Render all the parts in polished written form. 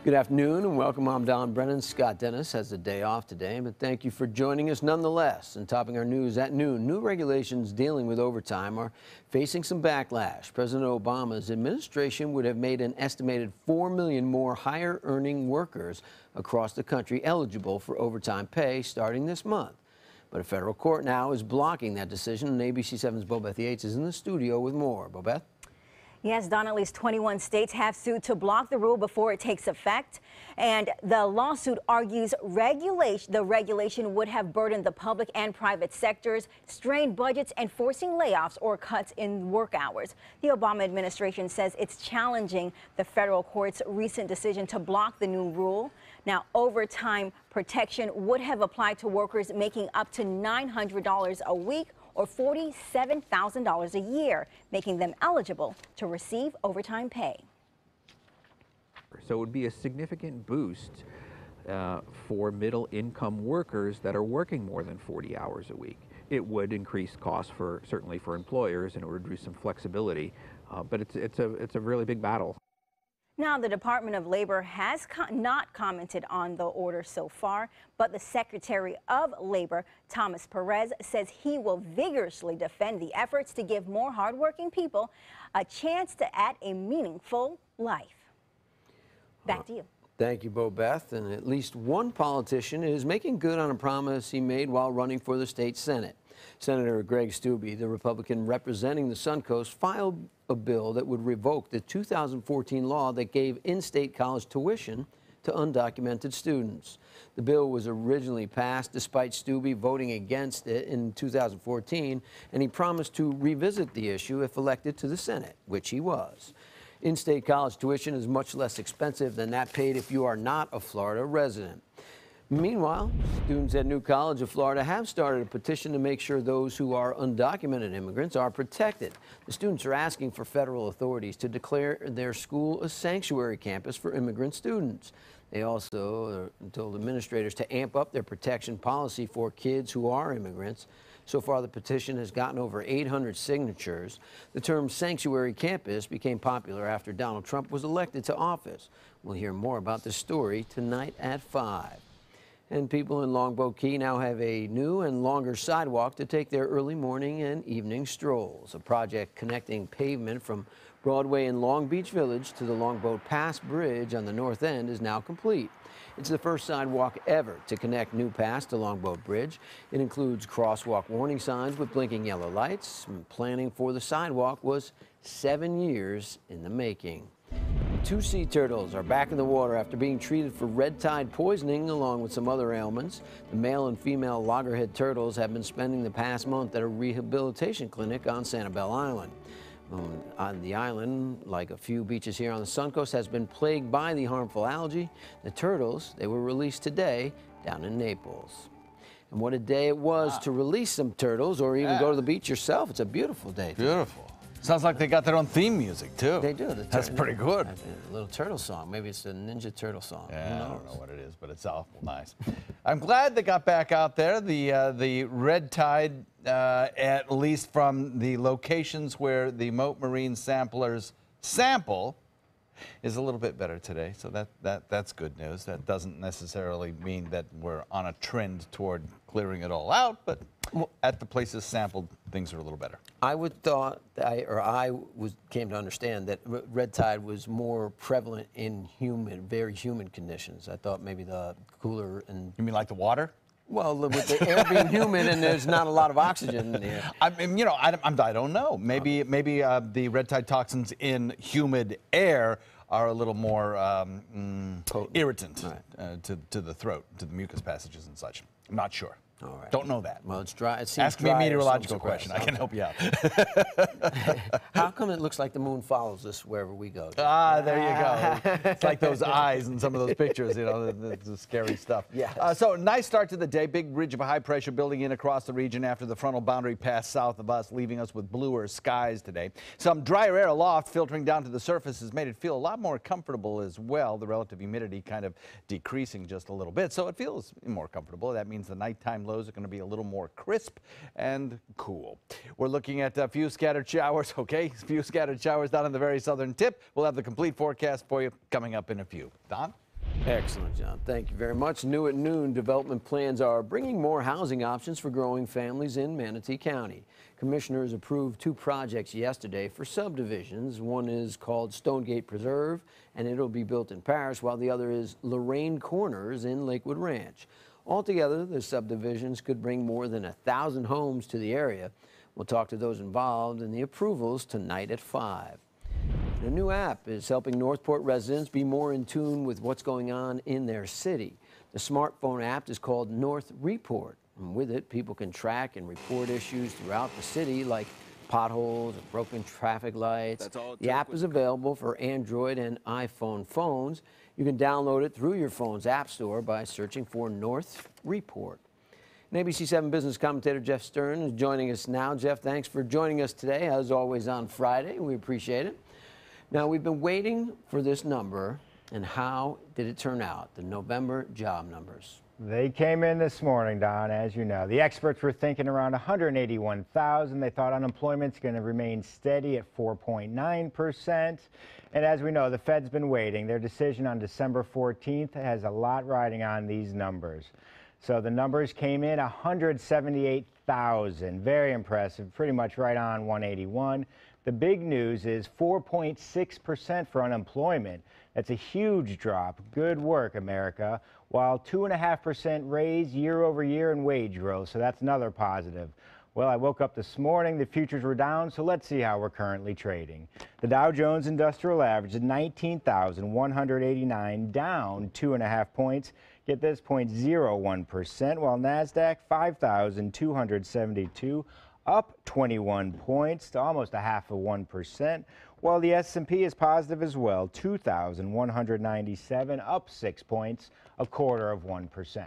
Good afternoon and welcome. I'm Don Brennan. Scott Dennis has the day off today, but thank you for joining us nonetheless. And topping our news at noon, new regulations dealing with overtime are facing some backlash. President Obama's administration would have made an estimated 4 million more higher-earning workers across the country eligible for overtime pay starting this month. But a federal court now is blocking that decision, and ABC 7's Bobeth Yates is in the studio with more. Bobeth? Yes, Don, at least 21 states have sued to block the rule before it takes effect. And the lawsuit argues the regulation would have burdened the public and private sectors, strained budgets, and forcing layoffs or cuts in work hours. The Obama administration says it's challenging the federal court's recent decision to block the new rule. Now, overtime protection would have applied to workers making up to $900 a week or $47,000 a year, making them eligible to receive overtime pay. So it would be a significant boost for middle-income workers that are working more than 40 hours a week. It would increase costs certainly for employers, and it would reduce some flexibility, but it's a really big battle. Now, the Department of Labor has not commented on the order so far, but the Secretary of Labor, Thomas Perez, says he will vigorously defend the efforts to give more hardworking people a chance at a meaningful life. Back to you. Thank you, Bobeth. And at least one politician is making good on a promise he made while running for the state Senate. Senator Greg Steube, the Republican representing the Suncoast, filed a bill that would revoke the 2014 law that gave in-state college tuition to undocumented students. The bill was originally passed despite Steube voting against it in 2014, and he promised to revisit the issue if elected to the Senate, which he was. In-state college tuition is much less expensive than that paid if you are not a Florida resident. Meanwhile, students at New College of Florida have started a petition to make sure those who are undocumented immigrants are protected. The students are asking for federal authorities to declare their school a sanctuary campus for immigrant students. They also told administrators to amp up their protection policy for kids who are immigrants. So far, the petition has gotten over 800 signatures. The term sanctuary campus became popular after Donald Trump was elected to office. We'll hear more about this story tonight at 5. And people in Longboat Key now have a new and longer sidewalk to take their early morning and evening strolls. A project connecting pavement from Broadway in Long Beach Village to the Longboat Pass Bridge on the north end is now complete. It's the first sidewalk ever to connect New Pass to Longboat Bridge. It includes crosswalk warning signs with blinking yellow lights. Planning for the sidewalk was 7 years in the making. 2 sea turtles are back in the water after being treated for red tide poisoning along with some other ailments. The male and female loggerhead turtles have been spending the past month at a rehabilitation clinic on Sanibel Island. On the island, like a few beaches here on the Suncoast, has been plagued by the harmful algae. The turtles, they were released today down in Naples. And what a day it was to release some turtles or even go to the beach yourself. It's a beautiful day. Beautiful. Sounds like they got their own theme music, too. They do. That's pretty good. A little turtle song. Maybe it's a Ninja Turtle song. Yeah, I don't know what it is, but it's awful nice. I'm glad they got back out there. The red tide, at least from the locations where the Mote Marine samplers sample, is a little bit better today. So that's good news. That doesn't necessarily mean that we're on a trend toward clearing it all out, but at the places sampled, things are a little better. I would thought, came to understand that red tide was more prevalent in very humid conditions. I thought maybe the cooler and... You mean like the water? Well, with the air being humid and there's not a lot of oxygen in the air. I mean, I don't know. Maybe the red tide toxins in humid air are a little more irritant to the throat, to the mucus passages and such. I'm not sure. All right. Don't know that. Well, it's dry. It seems Ask me a meteorological question. I can help you out. How come it looks like the moon follows us wherever we go? Ah, there you go. It's like those eyes in some of those pictures, the scary stuff. Yes. So nice start to the day. Big ridge of high pressure building in across the region after the frontal boundary passed south of us, leaving us with bluer skies today. Some drier air aloft filtering down to the surface has made it feel a lot more comfortable as well. The relative humidity kind of decreasing just a little bit, so it feels more comfortable. That means the nighttime lows are going to be a little more crisp and cool. We're looking at a few scattered showers, okay? A few scattered showers down in the very southern tip. We'll have the complete forecast for you coming up in a few. Don? Excellent, John. Thank you very much. New at noon, development plans are bringing more housing options for growing families in Manatee County. Commissioners approved 2 projects yesterday for subdivisions. One is called Stonegate Preserve, and it'll be built in Paris, while the other is Lorraine Corners in Lakewood Ranch. Altogether, the subdivisions could bring more than 1,000 homes to the area. We'll talk to those involved in the approvals tonight at 5. A new app is helping Northport residents be more in tune with what's going on in their city. The smartphone app is called North Report, and with it, people can track and report issues throughout the city like potholes and broken traffic lights. The app is available for Android and iPhone phones. You can download it through your phone's app store by searching for North Report. And ABC 7 business commentator Jeff Stern is joining us now. Jeff, thanks for joining us today, as always on Friday. We appreciate it. Now, we've been waiting for this number, and how did it turn out, the November job numbers? They came in this morning, Don, as you know. The experts were thinking around 181,000. They thought unemployment's going to remain steady at 4.9%. And as we know, the Fed's been waiting. Their decision on December 14th has a lot riding on these numbers. So the numbers came in 178,000. Very impressive, pretty much right on 181. The big news is 4.6% for unemployment. That's a huge drop. Good work, America. While 2.5% raise year over year in wage growth, so that's another positive. Well, I woke up this morning, the futures were down, so let's see how we're currently trading. The Dow Jones Industrial Average at 19,189, down 2.5 points. Get this, 0.01%, while NASDAQ 5,272, up 21 points to almost 0.5%, while the S&P is positive as well, 2,197, up 6 points, 0.25%.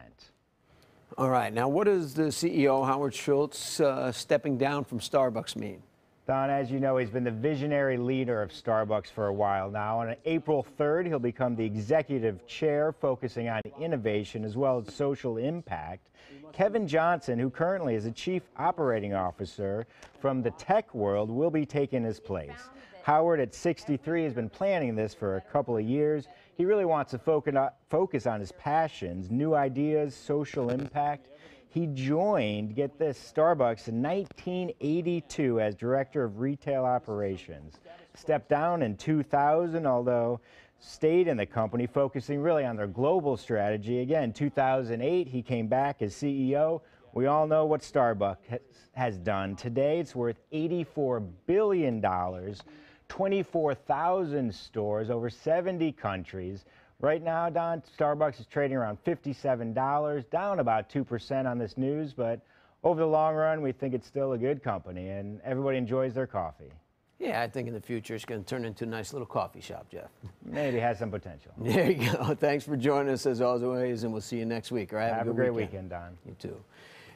All right, now what does the CEO, Howard Schultz, stepping down from Starbucks mean? Don, as you know, he's been the visionary leader of Starbucks for a while now. On April 3rd, he'll become the executive chair, focusing on innovation as well as social impact. Kevin Johnson, who currently is a chief operating officer from the tech world, will be taking his place. Howard, at 63, has been planning this for a couple of years. He really wants to focus on his passions, new ideas, social impact. He joined, get this, Starbucks in 1982 as Director of Retail Operations. Stepped down in 2000, although stayed in the company, focusing really on their global strategy. Again, 2008, he came back as CEO. We all know what Starbucks has done. Today, it's worth $84 billion, 24,000 stores, over 70 countries. Right now, Don, Starbucks is trading around $57, down about 2% on this news, but over the long run, we think it's still a good company, and everybody enjoys their coffee. Yeah, I think in the future it's going to turn into a nice little coffee shop, Jeff. Maybe has some potential. There you go. Thanks for joining us as always, and we'll see you next week. All right? Have a great weekend, Don. You too.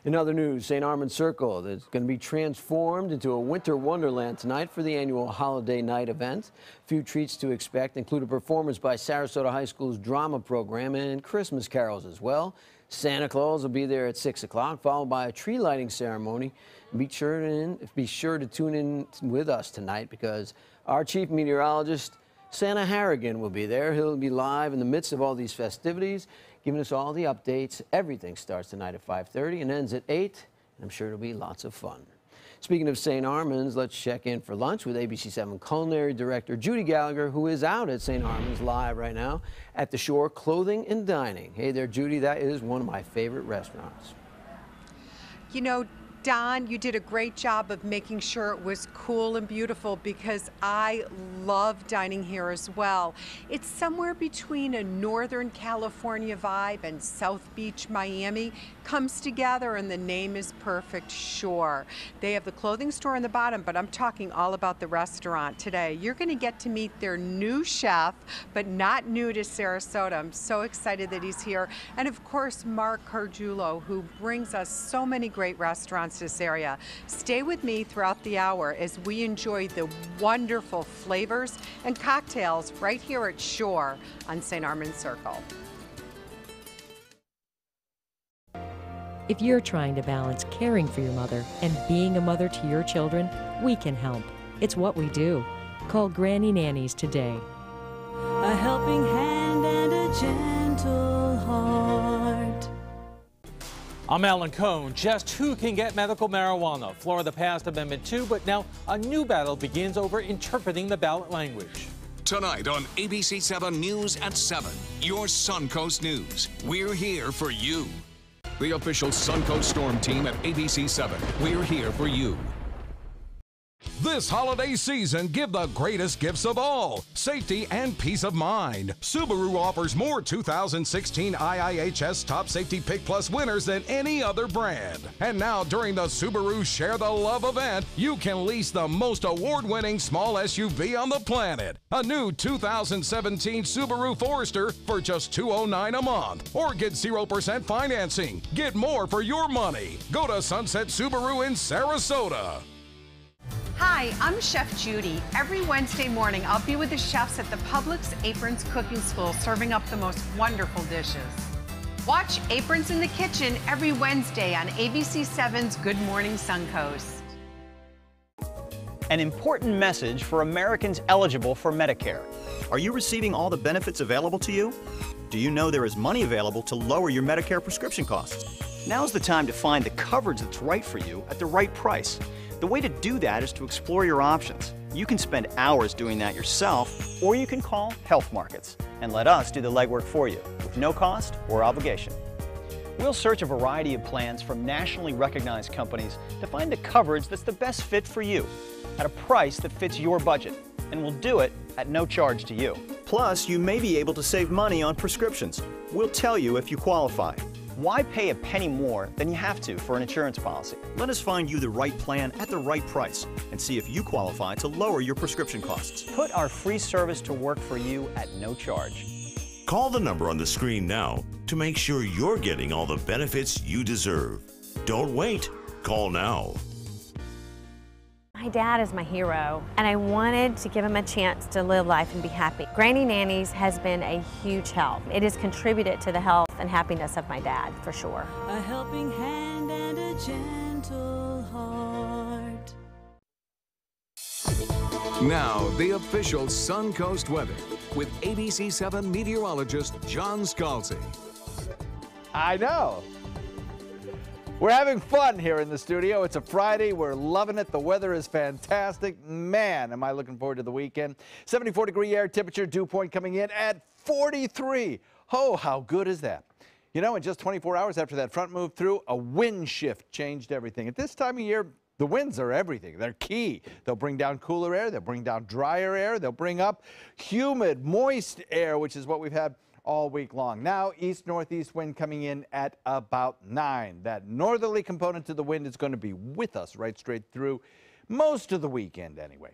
In other news, St. Armand's Circle is going to be transformed into a winter wonderland tonight for the annual Holiday Night event. A few treats to expect include a performance by Sarasota High School's drama program and Christmas carols as well. Santa Claus will be there at 6 o'clock, followed by a tree lighting ceremony. Be sure to tune in with us tonight, because our chief meteorologist, Santa Harrigan, will be there. He'll be live in the midst of all these festivities, giving us all the updates. Everything starts tonight at 5:30 and ends at 8. I'm sure it'll be lots of fun. Speaking of St. Armand's, let's check in for lunch with ABC 7 Culinary Director Judy Gallagher, who is out at St. Armand's live right now at the Shore Clothing and Dining. Hey there, Judy. That is one of my favorite restaurants. You know, Don, you did a great job of making sure it was cool and beautiful, because I love dining here as well. It's somewhere between a Northern California vibe and South Beach, Miami comes together, and the name is perfect, Shore. They have the clothing store on the bottom, but I'm talking all about the restaurant today. You're going to get to meet their new chef, but not new to Sarasota. I'm so excited that he's here. And of course, Mark Cargiulo, who brings us so many great restaurants to this area. Stay with me throughout the hour as we enjoy the wonderful flavors and cocktails right here at Shore on St. Armand's Circle. If you're trying to balance caring for your mother and being a mother to your children, we can help. It's what we do. Call Granny Nannies today. A helping hand and a gentle I'm Alan Cohn. Just who can get medical marijuana? Florida passed Amendment 2, but now a new battle begins over interpreting the ballot language. Tonight on ABC 7 News at 7, your Suncoast News. We're here for you. The official Suncoast Storm team at ABC 7. We're here for you. This holiday season, give the greatest gifts of all, safety and peace of mind. Subaru offers more 2016 IIHS Top Safety Pick Plus winners than any other brand. And now during the Subaru Share the Love event, you can lease the most award-winning small SUV on the planet. A new 2017 Subaru Forester for just $209 a month. Or get 0% financing. Get more for your money. Go to Sunset Subaru in Sarasota. Hi, I'm Chef Judy. Every Wednesday morning, I'll be with the chefs at the Publix Aprons Cooking School serving up the most wonderful dishes. Watch Aprons in the Kitchen every Wednesday on ABC 7's Good Morning Suncoast. An important message for Americans eligible for Medicare. Are you receiving all the benefits available to you? Do you know there is money available to lower your Medicare prescription costs? Now's the time to find the coverage that's right for you at the right price. The way to do that is to explore your options. You can spend hours doing that yourself, or you can call Health Markets and let us do the legwork for you with no cost or obligation. We'll search a variety of plans from nationally recognized companies to find the coverage that's the best fit for you at a price that fits your budget, and we'll do it at no charge to you. Plus, you may be able to save money on prescriptions. We'll tell you if you qualify. Why pay a penny more than you have to for an insurance policy? Let us find you the right plan at the right price and see if you qualify to lower your prescription costs. Put our free service to work for you at no charge. Call the number on the screen now to make sure you're getting all the benefits you deserve. Don't wait. Call now. My dad is my hero, and I wanted to give him a chance to live life and be happy. Granny Nannies has been a huge help. It has contributed to the health and happiness of my dad, for sure. A helping hand and a gentle heart. Now, the official Suncoast weather with ABC 7 meteorologist John Scalzi. I know. We're having fun here in the studio. It's a Friday. We're loving it. The weather is fantastic. Man, am I looking forward to the weekend. 74-degree air temperature, dew point coming in at 43. Oh, how good is that? You know, in just 24 hours after that front moved through, a wind shift changed everything. At this time of year, the winds are everything. They're key. They'll bring down cooler air. They'll bring down drier air. They'll bring up humid, moist air, which is what we've had all week long. Now, east-northeast wind coming in at about 9. That northerly component to the wind is going to be with us right straight through most of the weekend anyway.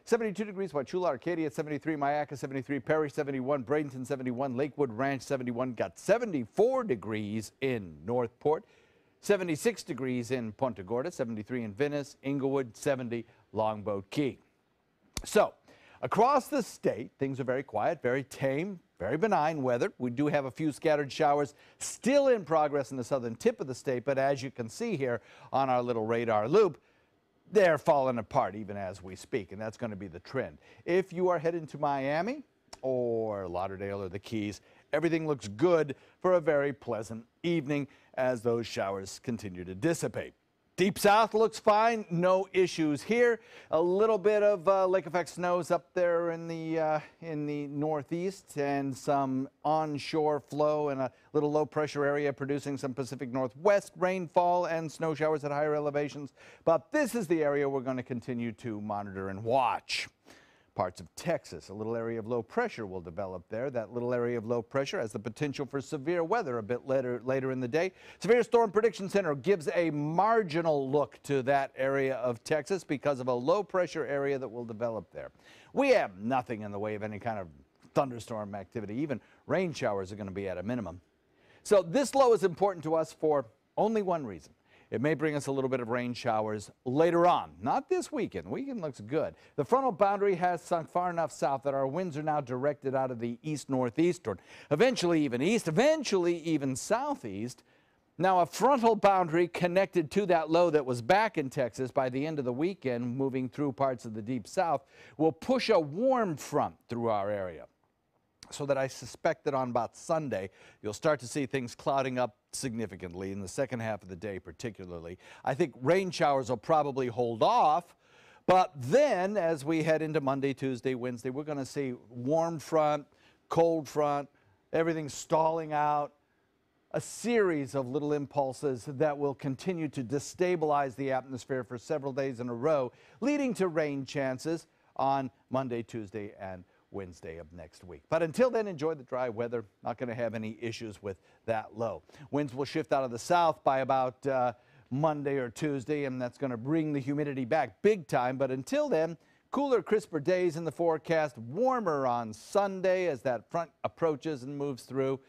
72 degrees, Wauchula, Arcadia 73, Myakka 73, Perry 71, Bradenton 71, Lakewood Ranch 71, got 74 degrees in Northport, 76 degrees in Punta Gorda, 73 in Venice, Inglewood 70, Longboat Key. So, across the state, things are very quiet, very tame, very benign weather. We do have a few scattered showers still in progress in the southern tip of the state, but as you can see here on our little radar loop, they're falling apart even as we speak, and that's going to be the trend. If you are heading to Miami or Lauderdale or the Keys, everything looks good for a very pleasant evening as those showers continue to dissipate. Deep south looks fine, no issues here. A little bit of lake effect snows up there in the northeast, and some onshore flow and a little low pressure area producing some Pacific Northwest rainfall and snow showers at higher elevations. But this is the area we're going to continue to monitor and watch. Parts of Texas, a little area of low pressure will develop there. That little area of low pressure has the potential for severe weather a bit later in the day. Severe Storm Prediction Center gives a marginal look to that area of Texas because of a low pressure area that will develop there. We have nothing in the way of any kind of thunderstorm activity. Even rain showers are going to be at a minimum. So this low is important to us for only one reason. It may bring us a little bit of rain showers later on, not this weekend. The weekend looks good. The frontal boundary has sunk far enough south that our winds are now directed out of the east-northeast, or eventually even east, eventually even southeast. Now, a frontal boundary connected to that low that was back in Texas by the end of the weekend, moving through parts of the deep south, will push a warm front through our area. so that I suspect that on about Sunday, you'll start to see things clouding up significantly in the second half of the day particularly. I think rain showers will probably hold off, but then as we head into Monday, Tuesday, Wednesday, we're going to see warm front, cold front, everything stalling out, a series of little impulses that will continue to destabilize the atmosphere for several days in a row, leading to rain chances on Monday, Tuesday, and Wednesday of next week. But until then, enjoy the dry weather. Not going to have any issues with that low. Winds will shift out of the south by about Monday or Tuesday, and that's going to bring the humidity back big time. But until then, cooler, crisper days in the forecast, warmer on Sunday as that front approaches and moves through.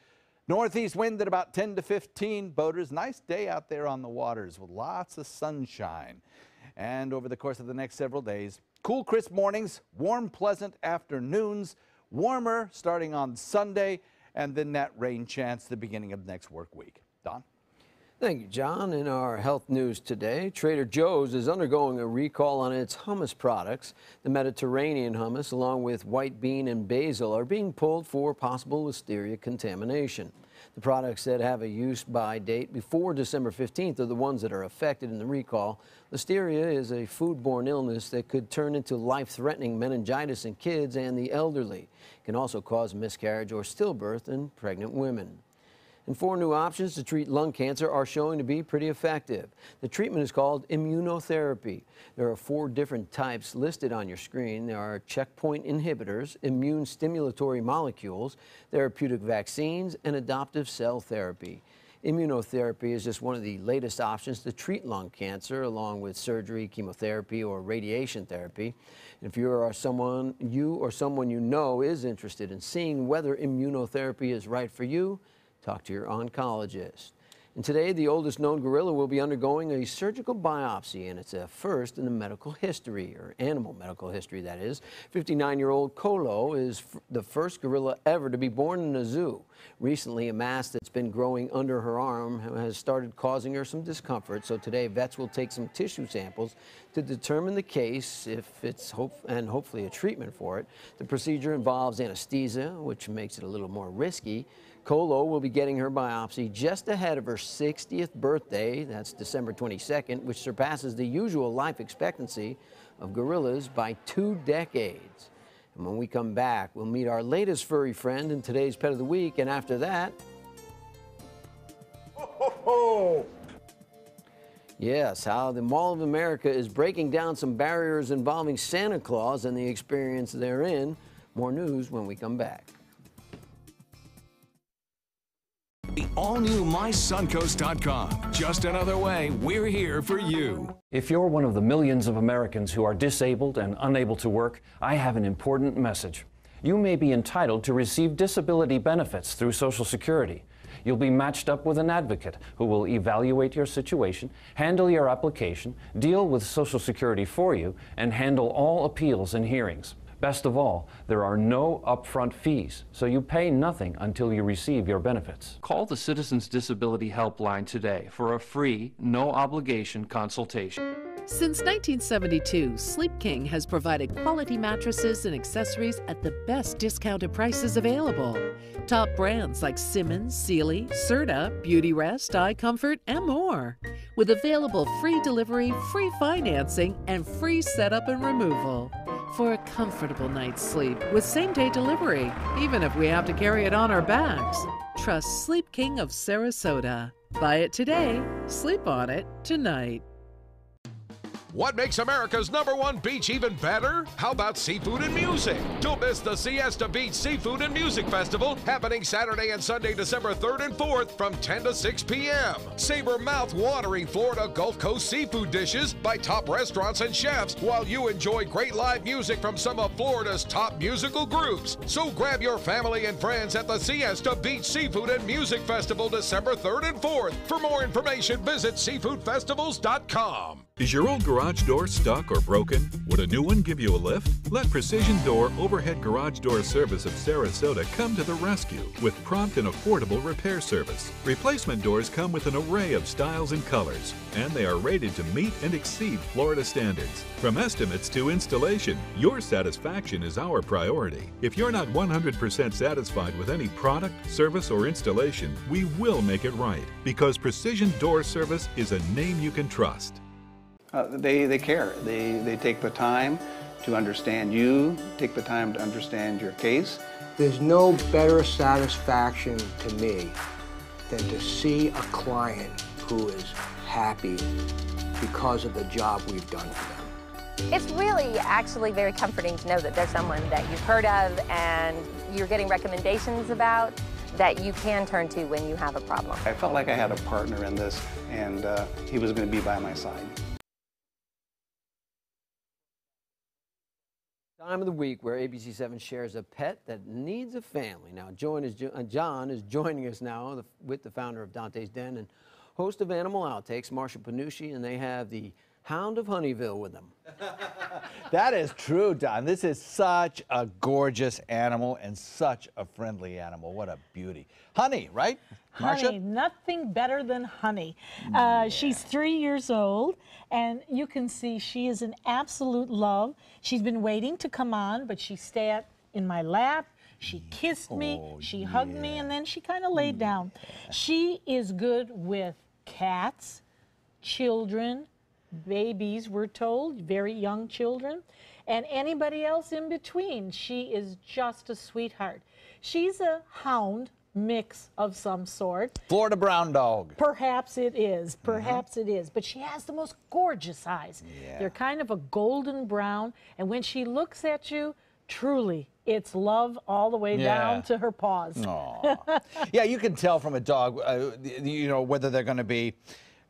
Northeast wind at about 10 to 15. Boaters, nice day out there on the waters with lots of sunshine. And over the course of the next several days, cool, crisp mornings, warm, pleasant afternoons, warmer starting on Sunday, and then that rain chance the beginning of next work week. Don? Thank you, John. In our health news today, Trader Joe's is undergoing a recall on its hummus products. The Mediterranean hummus, along with white bean and basil, are being pulled for possible listeria contamination. The products that have a use-by date before December 15th are the ones that are affected in the recall. Listeria is a foodborne illness that could turn into life-threatening meningitis in kids and the elderly. It can also cause miscarriage or stillbirth in pregnant women. And 4 new options to treat lung cancer are showing to be pretty effective. The treatment is called immunotherapy. There are 4 different types listed on your screen. There are checkpoint inhibitors, immune stimulatory molecules, therapeutic vaccines, and adoptive cell therapy. Immunotherapy is just one of the latest options to treat lung cancer, along with surgery, chemotherapy, or radiation therapy. If you or someone you know is interested in seeing whether immunotherapy is right for you, talk to your oncologist. And today, the oldest known gorilla will be undergoing a surgical biopsy, and it's a first in the medical history, or animal medical history, that is. 59-year-old Kolo is the first gorilla ever to be born in a zoo. Recently, a mass that's been growing under her arm has started causing her some discomfort, so today vets will take some tissue samples to determine the case, and hopefully a treatment for it. The procedure involves anesthesia, which makes it a little more risky. Kolo will be getting her biopsy just ahead of her 60th birthday, that's December 22nd, which surpasses the usual life expectancy of gorillas by 2 decades. And when we come back, we'll meet our latest furry friend in today's Pet of the Week, and after that... Yes, how the Mall of America is breaking down some barriers involving Santa Claus and the experience therein. More news when we come back. The all-new MySuncoast.com. Just another way we're here for you. If you're one of the millions of Americans who are disabled and unable to work, I have an important message. You may be entitled to receive disability benefits through Social Security. You'll be matched up with an advocate who will evaluate your situation, handle your application, deal with Social Security for you, and handle all appeals and hearings. Best of all, there are no upfront fees, so you pay nothing until you receive your benefits. Call the Citizens Disability Helpline today for a free, no-obligation consultation. Since 1972, Sleep King has provided quality mattresses and accessories at the best discounted prices available. Top brands like Simmons, Sealy, Serta, Beautyrest, iComfort, and more. With available free delivery, free financing, and free setup and removal. For a comfortable night's sleep with same-day delivery, even if we have to carry it on our backs. Trust Sleep King of Sarasota. Buy it today, sleep on it tonight. What makes America's #1 beach even better? How about seafood and music? Don't miss the Siesta Beach Seafood and Music Festival happening Saturday and Sunday, December 3rd and 4th from 10 to 6 p.m. Savor mouth-watering Florida Gulf Coast seafood dishes by top restaurants and chefs while you enjoy great live music from some of Florida's top musical groups. So grab your family and friends at the Siesta Beach Seafood and Music Festival December 3rd and 4th. For more information, visit seafoodfestivals.com. Is your old garage door stuck or broken? Would a new one give you a lift? Let Precision Door Overhead Garage Door Service of Sarasota come to the rescue with prompt and affordable repair service. Replacement doors come with an array of styles and colors, and they are rated to meet and exceed Florida standards. From estimates to installation, your satisfaction is our priority. If you're not 100% satisfied with any product, service, or installation, we will make it right, because Precision Door Service is a name you can trust. They care. They take the time to understand you, take the time to understand your case. There's no better satisfaction to me than to see a client who is happy because of the job we've done for them. It's really actually very comforting to know that there's someone that you've heard of and you're getting recommendations about that you can turn to when you have a problem. I felt like I had a partner in this, and he was going to be by my side. Time of the week where ABC7 shares a pet that needs a family. Now, John is joining us now with the founder of Dante's Den and host of Animal Outtakes, Marsha Panucci, and they have the Hound of Honeyville with them. That is true, Don. This is such a gorgeous animal and such a friendly animal. What a beauty. Honey, right, Marsha? Honey, nothing better than Honey. She's 3 years old, and you can see she is an absolute love. She's been waiting to come on, but she sat in my lap. She kissed me, she hugged me, and then she kind of laid down. She is good with cats, children, babies, we're told, very young children, and anybody else in between. She is just a sweetheart. She's a hound mix of some sort. Florida brown dog. Perhaps it is. Perhaps it is. But she has the most gorgeous eyes. Yeah. They're kind of a golden brown, and when she looks at you, truly, it's love all the way down to her paws. Aw. Yeah, you can tell from a dog, you know, whether they're going to be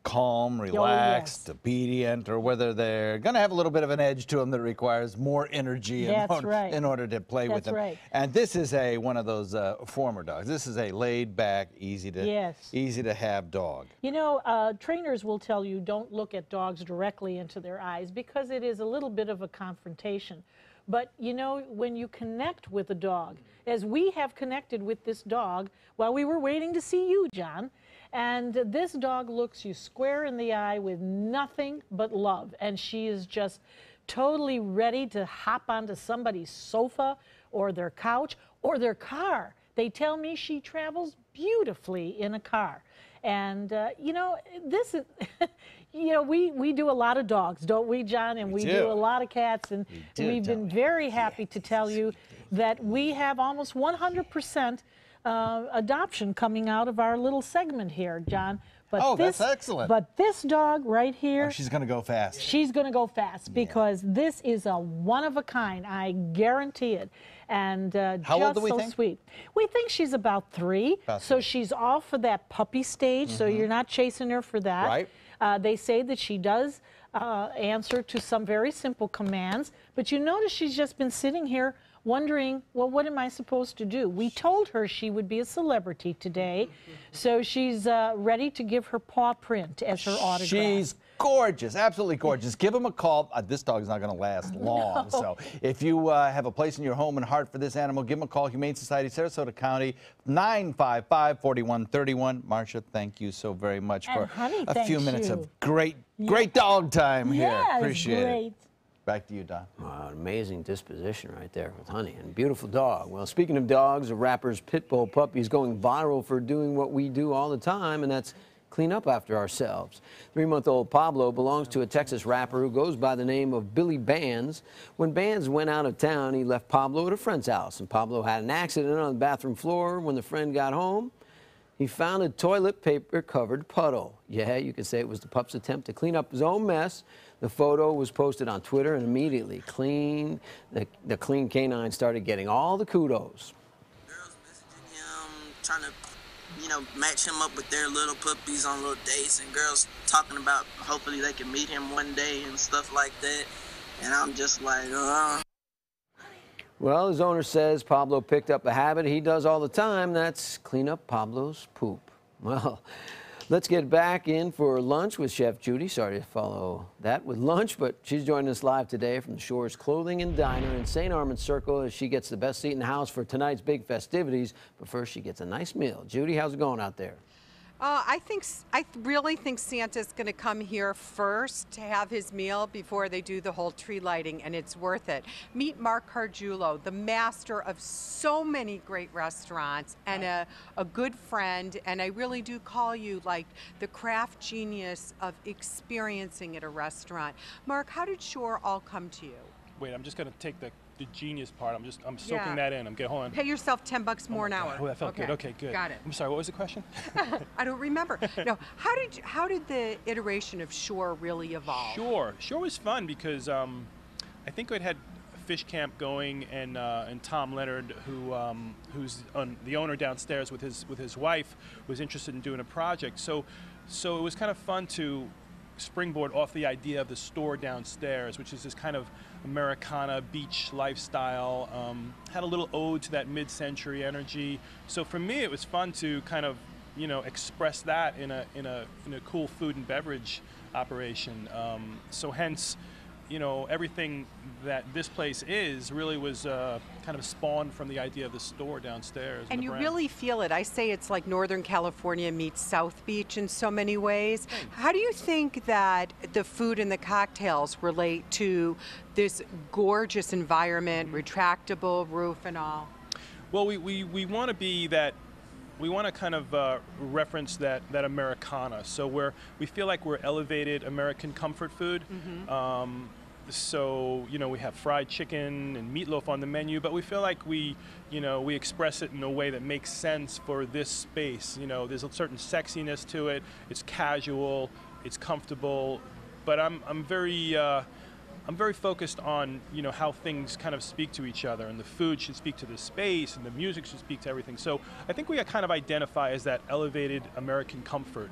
calm, relaxed, obedient, or whether they're going to have a little bit of an edge to them that requires more energy in order to play with them. Right. And this is one of those former dogs. This is a laid-back, easy to have dog. You know, trainers will tell you don't look at dogs directly into their eyes because it is a little bit of a confrontation. But, you know, when you connect with a dog, as we have connected with this dog while we were waiting to see you, John, and this dog looks you square in the eye with nothing but love, and she is just totally ready to hop onto somebody's sofa or their couch or their car. They tell me she travels beautifully in a car. And, you know, this is, you know, we do a lot of dogs, don't we, John? And we do a lot of cats. And we've been very happy to tell you that we have almost 100% adoption coming out of our little segment here, John. But that's excellent. But this dog right here. Oh, she's going to go fast. She's going to go fast because this is a one-of-a-kind. I guarantee it. And how old do we so think? Sweet. We think she's about 3. So she's all for that puppy stage. So you're not chasing her for that. Right. They say that she does answer to some very simple commands. But you notice she's just been sitting here wondering, well, what am I supposed to do? We told her she would be a celebrity today, so she's ready to give her paw print as her autograph. She's gorgeous, absolutely gorgeous. Give them a call. This dog's not going to last long, so if you have a place in your home and heart for this animal, give them a call. Humane Society, Sarasota County, 955-4131. Marsha, thank you so very much for a few minutes of great dog time here. Appreciate it. Back to you, Don. Wow, amazing disposition right there with Honey, and beautiful dog. Well, speaking of dogs, a rapper's pit bull puppy is going viral for doing what we do all the time, and that's clean up after ourselves. 3-month-old Pablo belongs to a Texas rapper who goes by the name of Billy Bands. When Bands went out of town, he left Pablo at a friend's house, and Pablo had an accident on the bathroom floor. When the friend got home, he found a toilet paper-covered puddle. Yeah, you could say it was the pup's attempt to clean up his own mess. The photo was posted on Twitter, and immediately the Clean Canine started getting all the kudos. Girls messaging him, trying to, you know, match him up with their little puppies on little dates, and girls talking about hopefully they can meet him one day and stuff like that. And I'm just like, Well, his owner says Pablo picked up a habit he does all the time. That's clean up Pablo's poop. Well, Let's get back in for lunch with Chef Judy. Sorry to follow that with lunch, but she's joining us live today from the Shores Clothing and Diner in St. Armand Circle as she gets the best seat in the house for tonight's big festivities. But first, she gets a nice meal. Judy, how's it going out there? I really think Santa's going to come here first to have his meal before they do the whole tree lighting, and it's worth it. Meet Mark Cargiulo, the master of so many great restaurants and a good friend, and I really do call you like the craft genius of experiencing at a restaurant. Mark, how did Shore all come to you? Wait, I'm just going to take the genius part. I'm soaking that in. Hold on. Pay yourself $10 more an hour. Oh, that felt good. Okay, good. Got it. I'm sorry, what was the question? I don't remember. No, how did the iteration of Shore really evolve? Shore was fun because I think we'd had Fish Camp going, and Tom Leonard, who's the owner downstairs with his wife, was interested in doing a project. So it was kind of fun to springboard off the idea of the store downstairs, which is this kind of Americana beach lifestyle. Had a little ode to that mid-century energy. So for me, it was fun to kind of, express that in a cool food and beverage operation. So hence, everything that this place is really was kind of spawned from the idea of the store downstairs. And you really feel it. I say it's like Northern California meets South Beach in so many ways. How do you think that the food and the cocktails relate to this gorgeous environment, retractable roof and all? Well, we want to be that. We want to kind of reference that Americana. So we feel like we're elevated American comfort food. So we have fried chicken and meatloaf on the menu, but we feel like we express it in a way that makes sense for this space. There's a certain sexiness to it. It's casual. It's comfortable. But I'm very focused on how things kind of speak to each other, and the food should speak to the space, and the music should speak to everything. So I think we kind of identify as that elevated American comfort.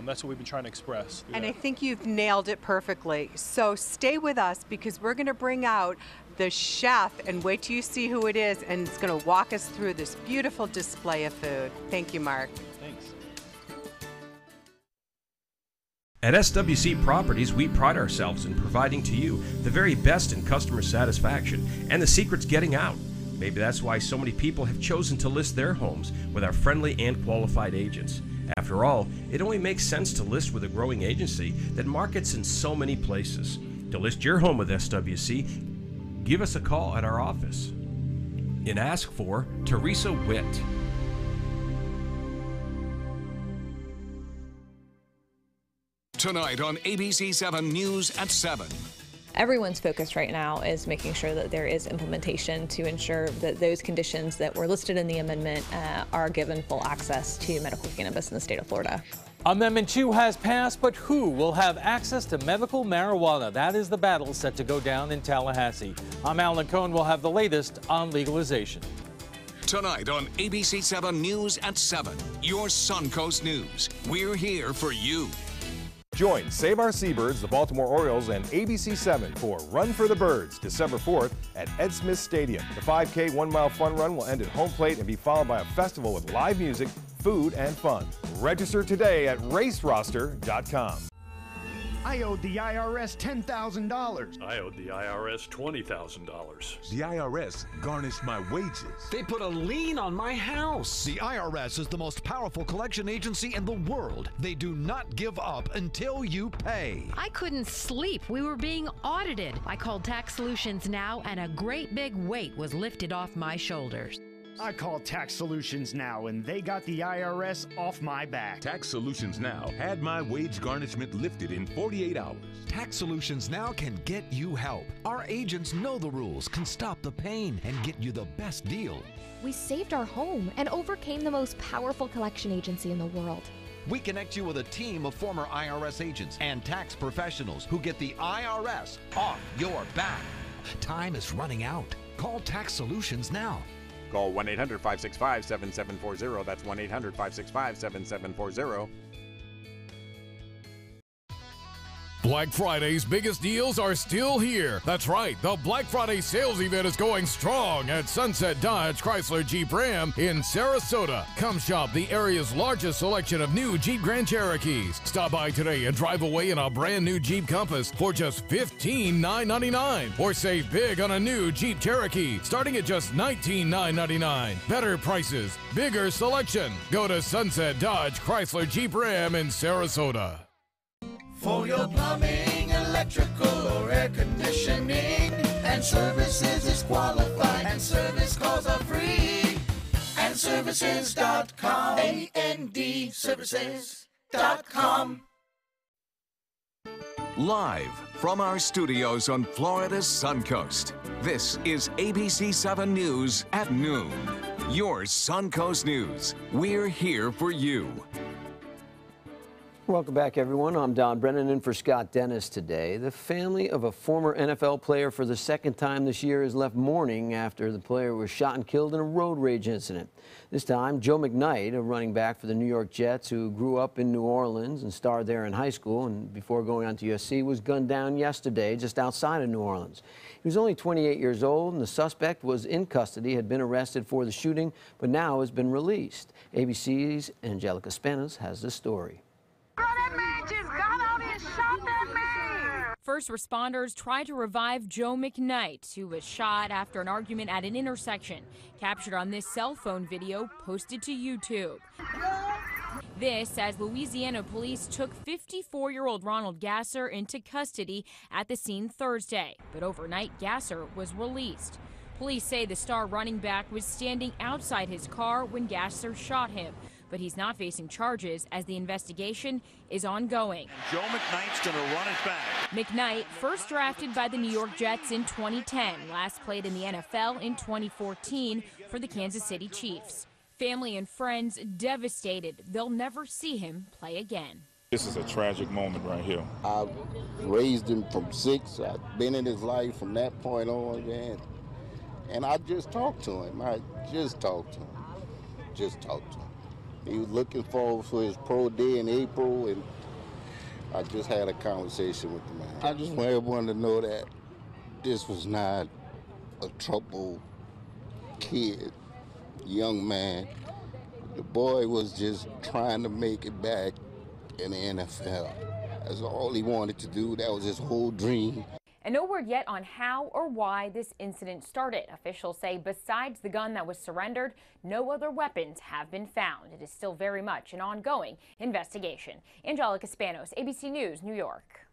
That's what we've been trying to express. And I think you've nailed it perfectly. So stay with us because we're going to bring out the chef and wait till you see who it is, and it's going to walk us through this beautiful display of food. Thank you, Mark. Thanks. At SWC Properties, we pride ourselves in providing to you the very best in customer satisfaction, and the secret's getting out. Maybe that's why so many people have chosen to list their homes with our friendly and qualified agents. After all, it only makes sense to list with a growing agency that markets in so many places. To list your home with SWC, give us a call at our office and ask for Teresa Witt. Tonight on ABC 7 News at 7. Everyone's focus right now is making sure that there is implementation to ensure that those conditions that were listed in the amendment are given full access to medical cannabis in the state of Florida. Amendment 2 has passed, but who will have access to medical marijuana? That is the battle set to go down in Tallahassee. I'm Alan Cohn. We'll have the latest on legalization. Tonight on ABC 7 News at 7, your Suncoast News. We're here for you. Join Save Our Seabirds, the Baltimore Orioles, and ABC 7 for Run for the Birds, December 4th at Ed Smith Stadium. The 5K 1-mile fun run will end at home plate and be followed by a festival with live music, food, and fun. Register today at raceroster.com. I owed the IRS $10,000. I owed the IRS $20,000. The IRS garnished my wages. They put a lien on my house. The IRS is the most powerful collection agency in the world. They do not give up until you pay. I couldn't sleep. We were being audited. I called Tax Solutions Now, and a great big weight was lifted off my shoulders. I called Tax Solutions Now, and they got the IRS off my back. Tax Solutions Now had my wage garnishment lifted in 48 hours. Tax Solutions Now can get you help. Our agents know the rules, can stop the pain, and get you the best deal. We saved our home and overcame the most powerful collection agency in the world. We connect you with a team of former IRS agents and tax professionals who get the IRS off your back. Time is running out. Call Tax Solutions now. Call 1-800-565-7740. That's 1-800-565-7740. Black Friday's biggest deals are still here. That's right, the Black Friday sales event is going strong at Sunset Dodge Chrysler Jeep Ram in Sarasota. Come shop the area's largest selection of new Jeep Grand Cherokees. Stop by today and drive away in a brand new Jeep Compass for just $15,999. Or save big on a new Jeep Cherokee starting at just $19,999. Better prices, bigger selection. Go to Sunset Dodge Chrysler Jeep Ram in Sarasota. For your plumbing, electrical, or air conditioning, and services is qualified, and service calls are free. And services.com, A-N-D, services.com. Live from our studios on Florida's Suncoast, this is ABC 7 News at noon. Your Suncoast News. We're here for you. Welcome back, everyone. I'm Don Brennan in for Scott Dennis today. The family of a former NFL player for the second time this year is left mourning after the player was shot and killed in a road rage incident. This time, Joe McKnight, a running back for the New York Jets who grew up in New Orleans and starred there in high school and before going on to USC, was gunned down yesterday just outside of New Orleans. He was only 28 years old, and the suspect was in custody, had been arrested for the shooting, but now has been released. ABC's Angelica Spanos has the story. First responders tried to revive Joe McKnight, who was shot after an argument at an intersection, captured on this cell phone video posted to YouTube. This as Louisiana police took 54-year-old Ronald Gasser into custody at the scene Thursday, but overnight Gasser was released. Police say the star running back was standing outside his car when Gasser shot him, but he's not facing charges as the investigation is ongoing. Joe McKnight's going to run it back. McKnight, first drafted by the New York Jets in 2010, last played in the NFL in 2014 for the Kansas City Chiefs. Family and friends devastated. They'll never see him play again. This is a tragic moment right here. I raised him from 6. I've been in his life from that point on, man. And I just talked to him. Just talked to him. He was looking forward for his pro day in April, and I just had a conversation with the man. I just want everyone to know that this was not a troubled kid, young man. The boy was just trying to make it back in the NFL. That's all he wanted to do. That was his whole dream. And no word yet on how or why this incident started. Officials say besides the gun that was surrendered, no other weapons have been found. It is still very much an ongoing investigation. Angelica Spanos, ABC News, New York.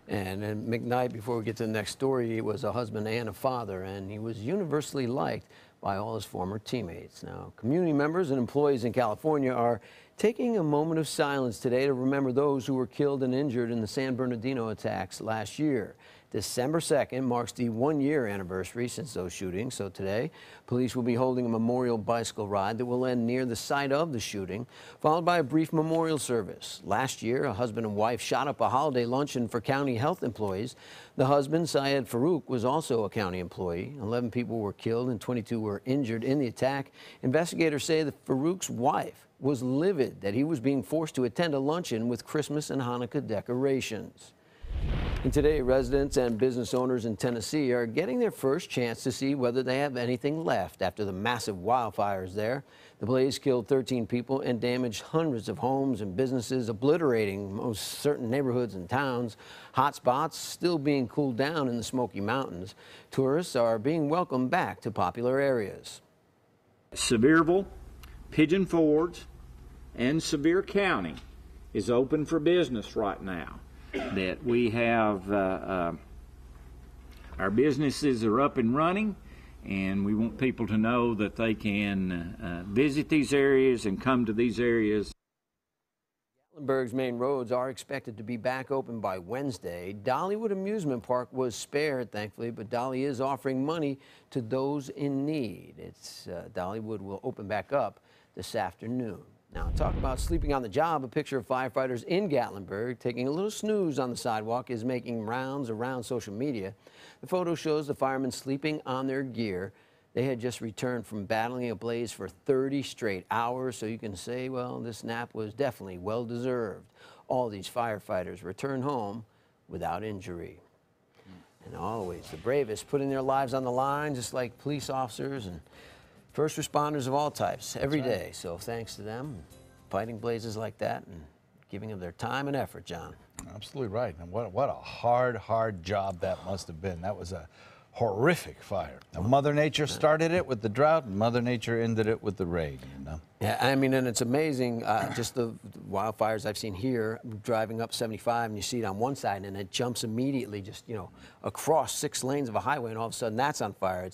And McKnight, before we get to the next story, he was a husband and a father, and he was universally liked by all his former teammates. Now, community members and employees in California are taking a moment of silence today to remember those who were killed and injured in the San Bernardino attacks last year. December 2nd marks the one-year anniversary since those shootings, so today police will be holding a memorial bicycle ride that will end near the site of the shooting, followed by a brief memorial service. Last year, a husband and wife shot up a holiday luncheon for county health employees. The husband, Syed Farouk, was also a county employee. 11 people were killed and 22 were injured in the attack. Investigators say that Farouk's wife was livid that he was being forced to attend a luncheon with Christmas and Hanukkah decorations. And today, residents and business owners in Tennessee are getting their first chance to see whether they have anything left after the massive wildfires there. The blaze killed 13 people and damaged hundreds of homes and businesses, obliterating most certain neighborhoods and towns. Hot spots still being cooled down in the Smoky Mountains. Tourists are being welcomed back to popular areas. Sevierville, Pigeon Forge, and Sevier County is open for business right now. That we have our businesses are up and running, and we want people to know that they can visit these areas and come to these areas. Gatlinburg's main roads are expected to be back open by Wednesday. Dollywood Amusement Park was spared, thankfully, but Dolly is offering money to those in need. Dollywood will open back up this afternoon. Now, talk about sleeping on the job. A picture of firefighters in Gatlinburg taking a little snooze on the sidewalk is making rounds around social media. The photo shows the firemen sleeping on their gear. They had just returned from battling a blaze for 30 straight hours, so you can say, well, this nap was definitely well-deserved. All these firefighters return home without injury. And always the bravest, putting their lives on the line, just like police officers and first responders of all types every day. So thanks to them, fighting blazes like that and giving them their time and effort, John. Absolutely right. And what a hard job that must have been. That was a horrific fire. Now, Mother Nature started it with the drought, and Mother Nature ended it with the rain, you know? Yeah, I mean, and it's amazing, just the wildfires I've seen here, driving up 75, and you see it on one side, and it jumps immediately just, you know, across 6 lanes of a highway, and all of a sudden that's on fire.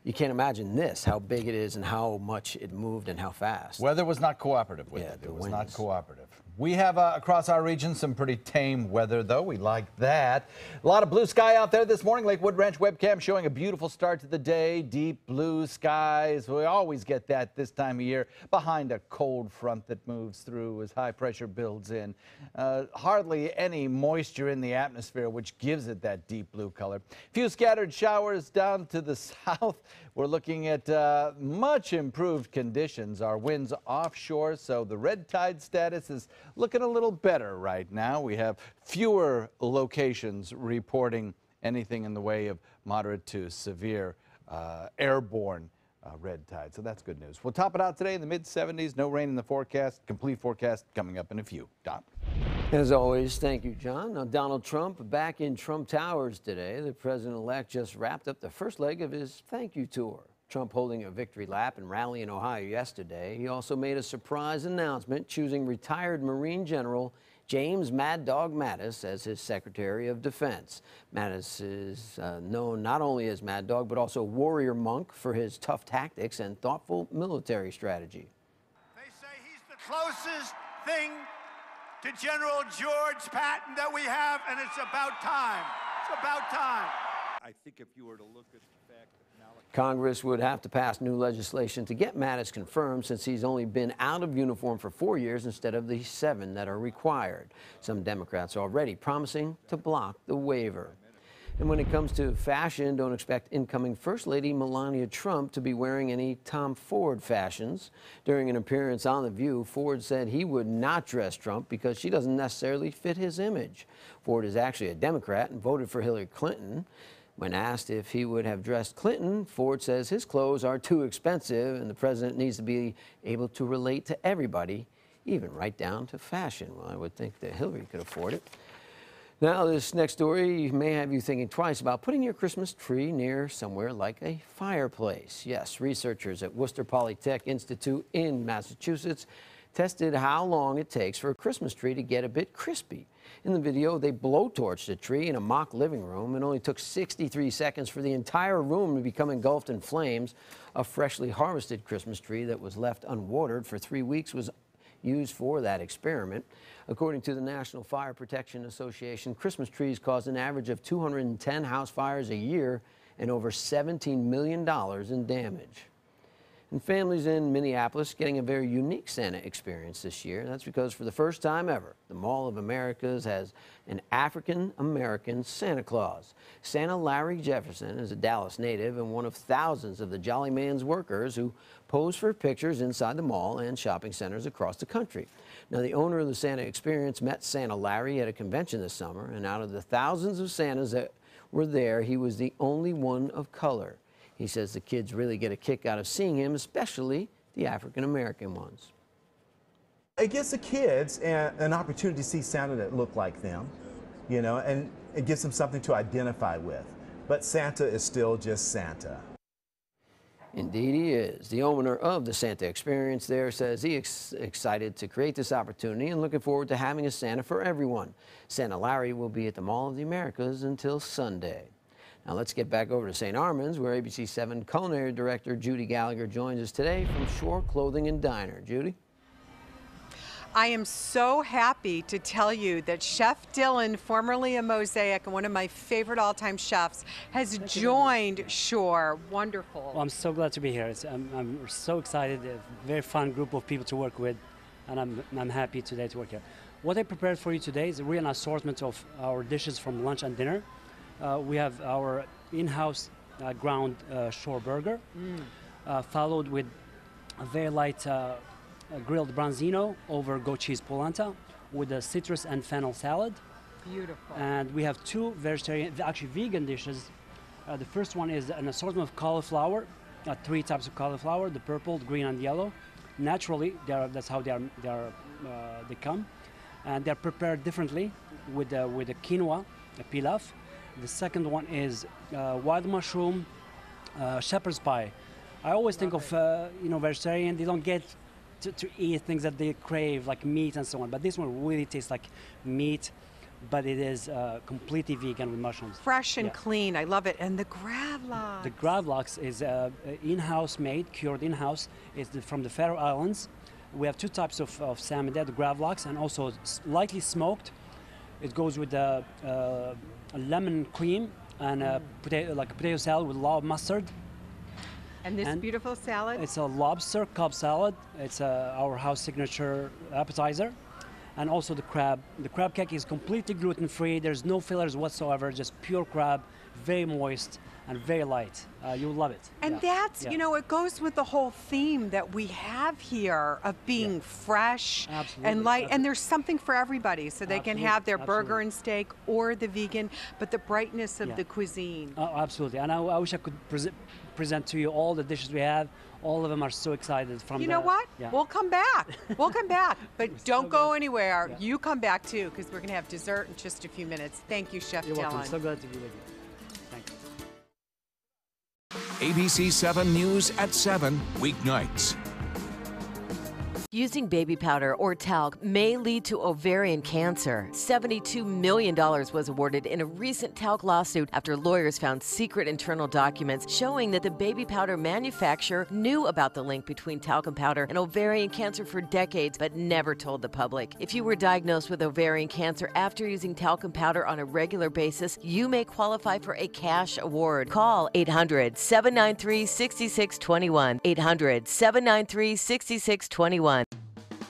You can't imagine this, how big it is and how much it moved and how fast. Weather was not cooperative with it. It was not cooperative. We have across our region some pretty tame weather, though. We like that. A lot of blue sky out there this morning. Lakewood Ranch webcam showing a beautiful start to the day. Deep blue skies. We always get that this time of year behind a cold front that moves through as high pressure builds in. Hardly any moisture in the atmosphere, which gives it that deep blue color. Few scattered showers down to the south. We're looking at much improved conditions. Our winds offshore, so the red tide status is looking a little better right now. We have fewer locations reporting anything in the way of moderate to severe airborne red tide, so that's good news. We'll top it out today in the mid-70s. No rain in the forecast. Complete forecast coming up in a few. Don. As always, thank you, John. Now, Donald Trump back in Trump Towers today. The president-elect just wrapped up the first leg of his thank you tour. Trump holding a victory lap and rally in Ohio yesterday. He also made a surprise announcement choosing retired Marine General James Mad Dog Mattis as his Secretary of Defense. Mattis is known not only as Mad Dog, but also warrior monk for his tough tactics and thoughtful military strategy. They say he's the closest thing to General George Patton that we have, and it's about time. It's about time. I think if you were to look at the fact that Congress would have to pass new legislation to get Mattis confirmed, since he's only been out of uniform for 4 years instead of the 7 that are required. Some Democrats are already promising to block the waiver. And when it comes to fashion, don't expect incoming First Lady Melania Trump to be wearing any Tom Ford fashions. During an appearance on The View, Ford said he would not dress Trump because she doesn't necessarily fit his image. Ford is actually a Democrat and voted for Hillary Clinton. When asked if he would have dressed Clinton, Ford says his clothes are too expensive and the president needs to be able to relate to everybody, even right down to fashion. Well, I would think that Hillary could afford it. Now, this next story may have you thinking twice about putting your Christmas tree near somewhere like a fireplace. Yes, researchers at Worcester Polytech Institute in Massachusetts tested how long it takes for a Christmas tree to get a bit crispy. In the video, they blowtorched a tree in a mock living room. It only took 63 seconds for the entire room to become engulfed in flames. A freshly harvested Christmas tree that was left unwatered for 3 weeks was used for that experiment. According to the National Fire Protection Association, Christmas trees cause an average of 210 house fires a year and over $17 million in damage. And families in Minneapolis getting a very unique Santa experience this year. That's because for the first time ever, the Mall of Americas has an African-American Santa Claus. Santa Larry Jefferson is a Dallas native and one of thousands of the Jolly Man's workers who pose for pictures inside the mall and shopping centers across the country. Now, the owner of the Santa Experience met Santa Larry at a convention this summer, and out of the thousands of Santas that were there, he was the only one of color. He says the kids really get a kick out of seeing him, especially the African-American ones. It gives the kids an opportunity to see Santa that look like them, you know, and it gives them something to identify with. But Santa is still just Santa. Indeed he is. The owner of the Santa Experience there says he's excited to create this opportunity and looking forward to having a Santa for everyone. Santa Larry will be at the Mall of the Americas until Sunday. Now let's get back over to St. Armands, where ABC 7 Culinary Director Judy Gallagher joins us today from Shore Clothing and Diner. Judy? I am so happy to tell you that Chef Dylan, formerly of Mosaic and one of my favorite all-time chefs, has joined Shore. Wonderful. Well, I'm so glad to be here. I'm so excited. A very fun group of people to work with, and I'm happy today to work here. What I prepared for you today is really an assortment of our dishes from lunch and dinner. We have our in-house ground Shore burger, followed with a very light grilled branzino over goat cheese polenta with a citrus and fennel salad. Beautiful. And we have two vegetarian, actually vegan dishes. The first one is an assortment of cauliflower, 3 types of cauliflower, the purple, the green, and yellow. Naturally, that's how they come. And they're prepared differently with the quinoa, a pilaf. The second one is wild mushroom, shepherd's pie. I always think of, vegetarian, they don't get to eat things that they crave, like meat and so on. But this one really tastes like meat, but it is completely vegan with mushrooms. Fresh and clean. I love it. And the gravlax. The gravlax is in-house made, cured in-house. It's from the Faroe Islands. We have 2 types of salmon there, the gravlax, and also lightly smoked. It goes with a lemon cream and a potato salad with a lot of mustard. And this beautiful salad? It's a lobster Cobb salad. It's our house signature appetizer. And also the crab. The crab cake is completely gluten-free. There's no fillers whatsoever, just pure crab, very moist and very light. You'll love it. And that's, it goes with the whole theme that we have here of being fresh and light. And there's something for everybody, so they can have their burger and steak or the vegan, but the brightness of the cuisine. Oh, absolutely. And I wish I could present to you all the dishes we have. All of them are so excited from You know what? We'll come back. We'll come back. But don't go anywhere. You come back too, because we're going to have dessert in just a few minutes. Thank you, Chef You're Dillon. welcome. So glad to be with you. Thank you. ABC 7 News at 7, weeknights. Using baby powder or talc may lead to ovarian cancer. $72 million was awarded in a recent talc lawsuit after lawyers found secret internal documents showing that the baby powder manufacturer knew about the link between talcum powder and ovarian cancer for decades, but never told the public. If you were diagnosed with ovarian cancer after using talcum powder on a regular basis, you may qualify for a cash award. Call 800-793-6621. 800-793-6621.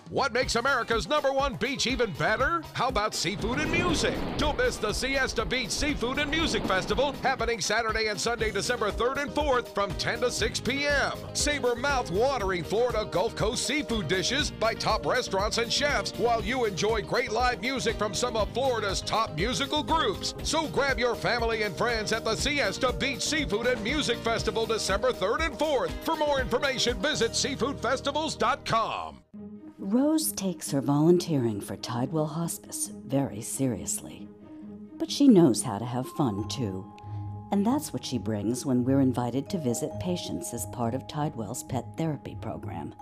What makes America's #1 beach even better? How about seafood and music? Don't miss the Siesta Beach Seafood and Music Festival happening Saturday and Sunday, December 3rd and 4th from 10 to 6 p.m. Savor mouth-watering Florida Gulf Coast seafood dishes by top restaurants and chefs while you enjoy great live music from some of Florida's top musical groups. So grab your family and friends at the Siesta Beach Seafood and Music Festival December 3rd and 4th. For more information, visit seafoodfestivals.com. Rose takes her volunteering for Tidewell Hospice very seriously. But she knows how to have fun, too. And that's what she brings when we're invited to visit patients as part of Tidewell's pet therapy program.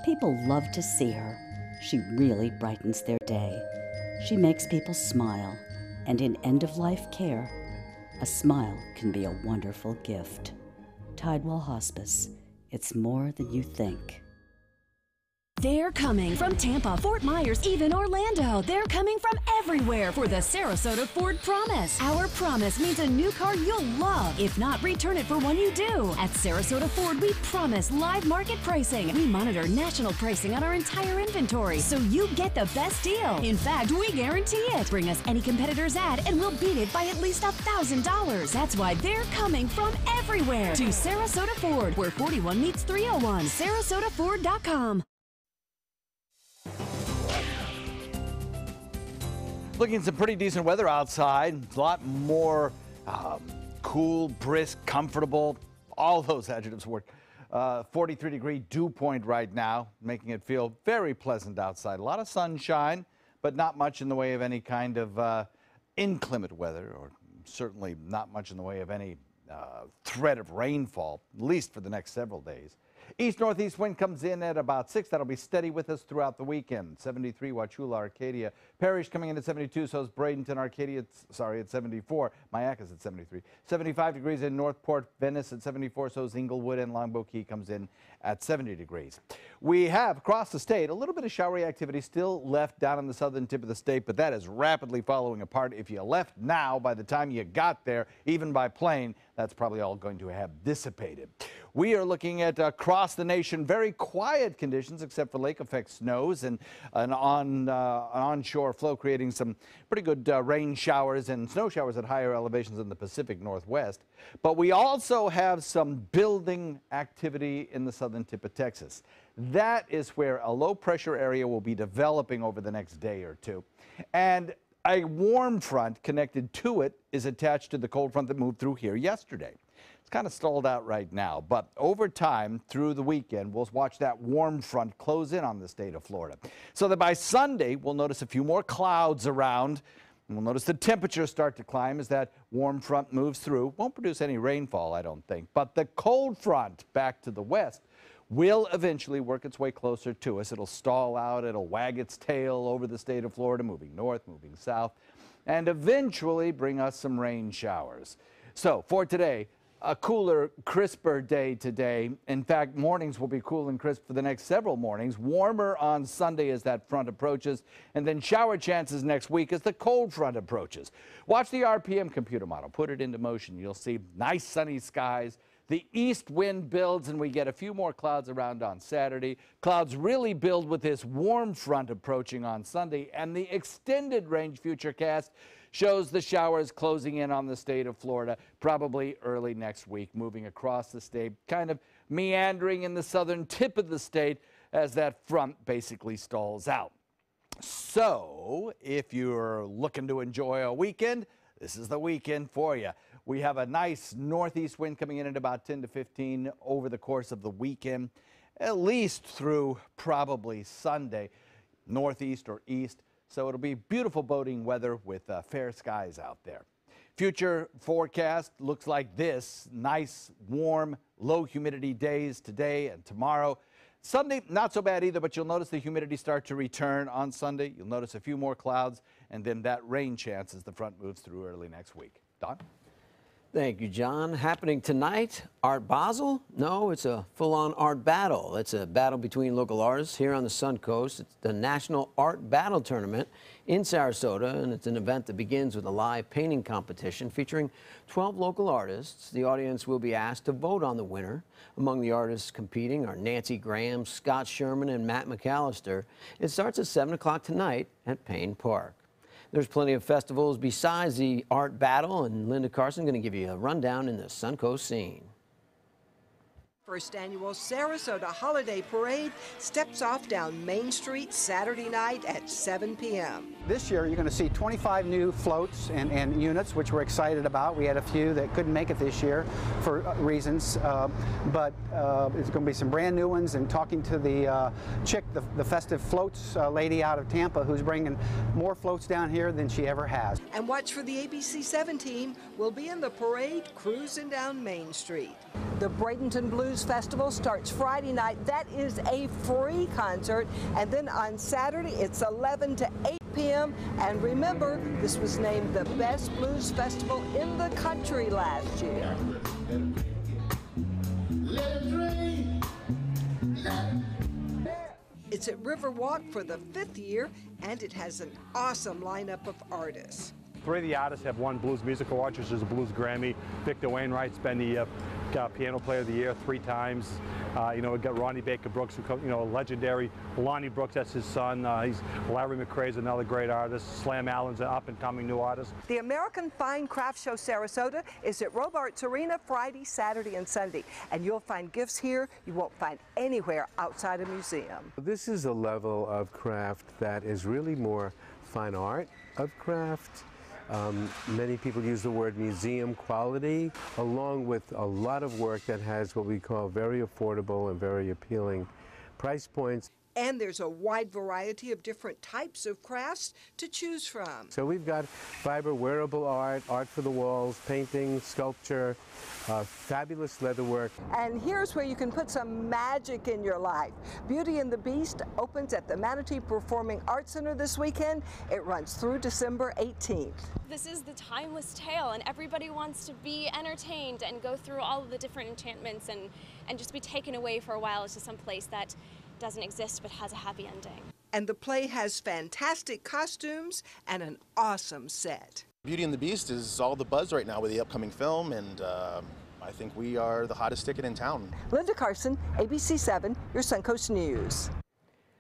People love to see her. She really brightens their day. She makes people smile. And in end-of-life care, a smile can be a wonderful gift. Tidewell Hospice. It's more than you think. They're coming from Tampa, Fort Myers, even Orlando. They're coming from everywhere for the Sarasota Ford Promise. Our promise means a new car you'll love. If not, return it for one you do. At Sarasota Ford, we promise live market pricing. We monitor national pricing on our entire inventory, so you get the best deal. In fact, we guarantee it. Bring us any competitor's ad, and we'll beat it by at least $1,000. That's why they're coming from everywhere to Sarasota Ford, where 41 meets 301. SarasotaFord.com. Looking at some pretty decent weather outside. A lot more cool, brisk, comfortable. All those adjectives work. 43-degree dew point right now, making it feel very pleasant outside. A lot of sunshine, but not much in the way of any kind of inclement weather, or certainly not much in the way of any threat of rainfall, at least for the next several days. East-northeast wind comes in at about 6. That'll be steady with us throughout the weekend. 73, Wauchula, Arcadia. Parrish coming in at 72, so is Bradenton, Arcadia, at 74. Mayaca's at 73. 75 degrees in Northport, Venice at 74, so is Inglewood, and Longboat Key comes in at 70 degrees. We have, across the state, a little bit of showery activity still left down on the southern tip of the state, but that is rapidly falling apart. If you left now, by the time you got there, even by plane, that's probably all going to have dissipated. We are looking at across the nation very quiet conditions except for lake effect snows and an onshore flow creating some pretty good rain showers and snow showers at higher elevations in the Pacific Northwest. But we also have some building activity in the southern tip of Texas. That is where a low pressure area will be developing over the next day or two. And A warm front connected to it is attached to the cold front that moved through here yesterday. It's kind of stalled out right now, but over time through the weekend, we'll watch that warm front close in on the state of Florida. So that by Sunday, we'll notice a few more clouds around. And we'll notice the temperatures start to climb as that warm front moves through. Won't produce any rainfall, I don't think. But the cold front back to the west will eventually work its way closer to us. It'll stall out. It'll wag its tail over the state of Florida, moving north, moving south, and eventually bring us some rain showers. So for today, a cooler, crisper day today. In fact, mornings will be cool and crisp for the next several mornings. Warmer on Sunday as that front approaches, and then shower chances next week as the cold front approaches. Watch the RPM computer model. Put it into motion. You'll see nice sunny skies. The east wind builds, and we get a few more clouds around on Saturday. Clouds really build with this warm front approaching on Sunday, and the extended range futurecast shows the showers closing in on the state of Florida probably early next week, moving across the state, kind of meandering in the southern tip of the state as that front basically stalls out. So if you're looking to enjoy a weekend, this is the weekend for you. We have a nice northeast wind coming in at about 10 to 15 over the course of the weekend, at least through probably Sunday, northeast or east. So it'll be beautiful boating weather with fair skies out there. Future forecast looks like this. Nice, warm, low humidity days today and tomorrow. Sunday, not so bad either, but you'll notice the humidity start to return on Sunday. You'll notice a few more clouds, and then that rain chance as the front moves through early next week. Don? Thank you, John. Happening tonight, Art Basel? No, it's a full-on art battle. It's a battle between local artists here on the Suncoast. It's the National Art Battle Tournament in Sarasota, and it's an event that begins with a live painting competition featuring 12 local artists. The audience will be asked to vote on the winner. Among the artists competing are Nancy Graham, Scott Sherman, and Matt McAllister. It starts at 7 o'clock tonight at Payne Park. There's plenty of festivals besides the art battle, and Linda Carson is going to give you a rundown in the Suncoast scene. First annual Sarasota Holiday Parade steps off down Main Street Saturday night at 7 p.m. This year you're going to see 25 new floats and units, which we're excited about. We had a few that couldn't make it this year for reasons, but it's going to be some brand new ones, and talking to the the festive floats lady out of Tampa, who's bringing more floats down here than she ever has. And watch for the ABC7 team will be in the parade cruising down Main Street. The Bradenton Blues Festival starts Friday night. That is a free concert. And then on Saturday, it's 11 to 8 p.m. And remember, this was named the best blues festival in the country last year. It's at Riverwalk for the 5th year, and it has an awesome lineup of artists. 3 of the artists have won Blues Music Awards, which is a Blues Grammy. Victor Wainwright's been the Piano Player of the Year 3 times. You know, we've got Ronnie Baker Brooks, you know, legendary. Lonnie Brooks, that's his son. Larry McRae's another great artist. Slam Allen's an up-and-coming new artist. The American Fine Craft Show Sarasota is at Robarts Arena Friday, Saturday, and Sunday. And you'll find gifts here you won't find anywhere outside a museum. This is a level of craft that is really more fine art of craft. Many people use the word museum quality, along with a lot of work that has what we call very affordable and very appealing price points. And there's a wide variety of different types of crafts to choose from. So we've got fiber wearable art, art for the walls, painting, sculpture, fabulous leatherwork. And here's where you can put some magic in your life. Beauty and the Beast opens at the Manatee Performing Arts Center this weekend. It runs through December 18th. This is the timeless tale, and everybody wants to be entertained and go through all of the different enchantments and just be taken away for a while to some place that doesn't exist but has a happy ending. And the play has fantastic costumes and an awesome set. Beauty and the Beast is all the buzz right now with the upcoming film, and I think we are the hottest ticket in town. Linda Carson, ABC7, your Suncoast News.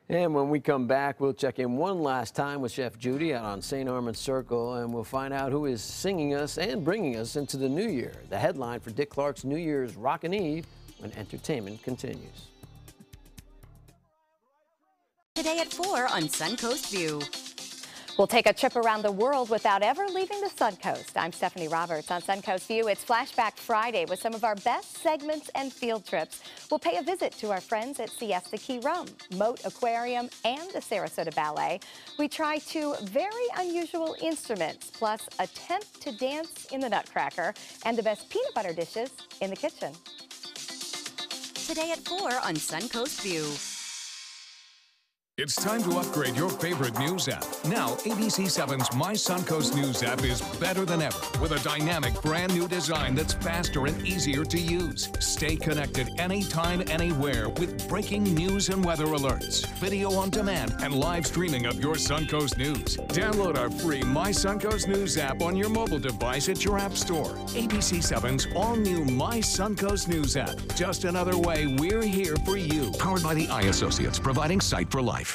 And when we come back, we'll check in one last time with Chef Judy out on St. Armand Circle, and we'll find out who is singing us and bringing us into the new year. The headline for Dick Clark's New Year's Rockin' Eve when entertainment continues. Today at 4 on Suncoast View. We'll take a trip around the world without ever leaving the Suncoast. I'm Stephanie Roberts. On Suncoast View, it's Flashback Friday with some of our best segments and field trips. We'll pay a visit to our friends at Siesta Key Rum, Moat Aquarium, and the Sarasota Ballet. We try 2 very unusual instruments, plus attempt to dance in the Nutcracker, and the best peanut butter dishes in the kitchen. Today at 4 on Suncoast View. It's time to upgrade your favorite news app. Now, ABC7's My Suncoast News app is better than ever with a dynamic, brand new design that's faster and easier to use. Stay connected anytime, anywhere with breaking news and weather alerts, video on demand, and live streaming of your Suncoast News. Download our free My Suncoast News app on your mobile device at your app store. ABC7's all-new My Suncoast News app. Just another way we're here for you. Powered by the Eye Associates, providing sight for life.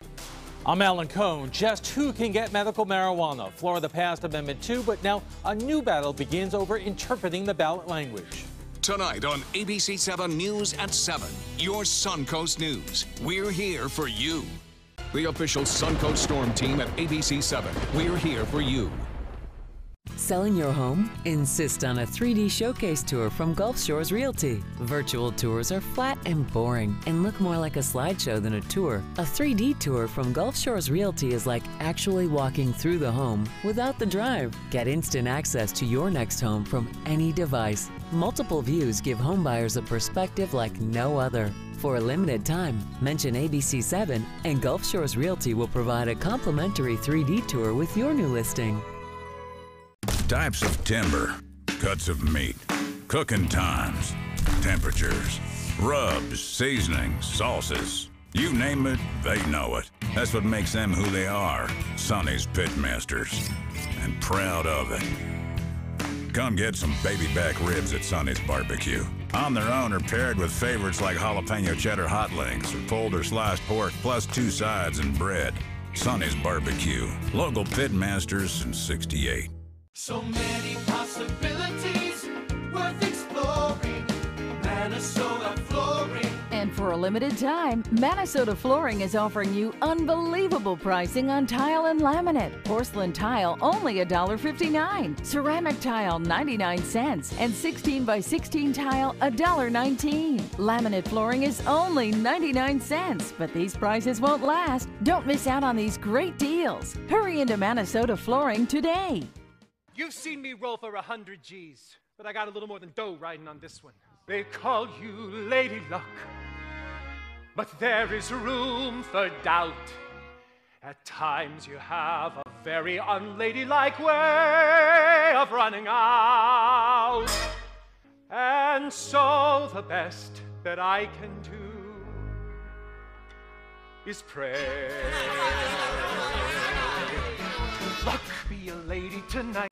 I'm Alan Cohn. Just who can get medical marijuana? Florida passed Amendment 2, but now a new battle begins over interpreting the ballot language. Tonight on ABC7 News at 7, your Suncoast News. We're here for you. The official Suncoast Storm team at ABC7. We're here for you. Selling your home? Insist on a 3D showcase tour from Gulf Shores Realty. Virtual tours are flat and boring and look more like a slideshow than a tour. A 3D tour from Gulf Shores Realty is like actually walking through the home without the drive. Get instant access to your next home from any device. Multiple views give homebuyers a perspective like no other. For a limited time, mention ABC7 and Gulf Shores Realty will provide a complimentary 3D tour with your new listing. Types of timber, cuts of meat, cooking times, temperatures, rubs, seasonings, sauces. You name it, they know it. That's what makes them who they are, Sonny's Pitmasters. And proud of it. Come get some baby back ribs at Sonny's Barbecue. On their own or paired with favorites like jalapeno cheddar hot links or pulled or sliced pork plus 2 sides and bread. Sonny's Barbecue. Local Pitmasters since '68. So many possibilities worth exploring. Minnesota Flooring. And for a limited time, Minnesota Flooring is offering you unbelievable pricing on tile and laminate. Porcelain tile only $1.59. Ceramic tile 99 cents. And 16 by 16 tile $1.19. Laminate flooring is only 99 cents. But these prices won't last. Don't miss out on these great deals. Hurry into Minnesota Flooring today. You've seen me roll for 100 G's, but I got a little more than dough riding on this one. They call you Lady Luck, but there is room for doubt. At times you have a very unladylike way of running out. And so the best that I can do is pray. Luck be a lady tonight.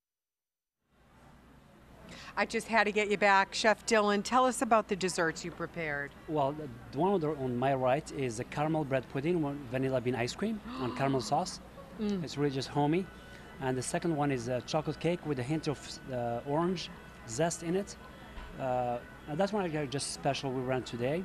I just had to get you back. Chef Dylan, tell us about the desserts you prepared. Well, the one on my right is a caramel bread pudding, vanilla bean ice cream on caramel sauce. It's really just homey. And the second one is a chocolate cake with a hint of orange zest in it. And that's one I got just special we ran today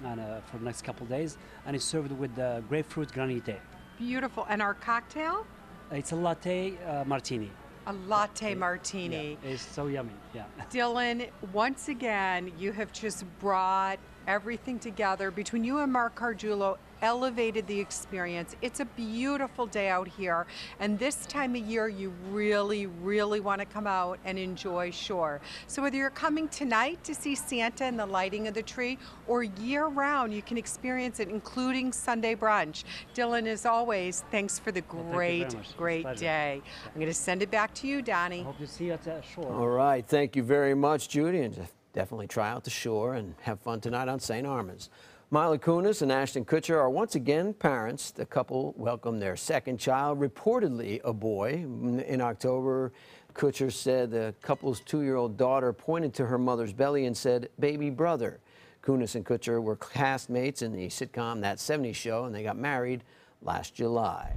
and for the next couple of days. And it's served with grapefruit granite. Beautiful. And our cocktail? It's a latte martini. A latte martini. Yeah, it's so yummy, yeah. Dylan, once again, you have just brought everything together. Between you and Mark Cardullo, elevated the experience. It's a beautiful day out here, and this time of year you really, really want to come out and enjoy shore. So whether you're coming tonight to see Santa and the lighting of the tree, or year-round, you can experience it, including Sunday brunch. Dylan, as always, thanks for the great day. I'm going to send it back to you, Donnie. I hope to see you at the shore. All right, thank you very much, Judy, and definitely try out the shore and have fun tonight on St. Armands. Mila Kunis and Ashton Kutcher are once again parents. The couple welcomed their second child, reportedly a boy. In October, Kutcher said the couple's 2-year-old daughter pointed to her mother's belly and said, "Baby brother." Kunis and Kutcher were castmates in the sitcom That 70s Show, and they got married last July.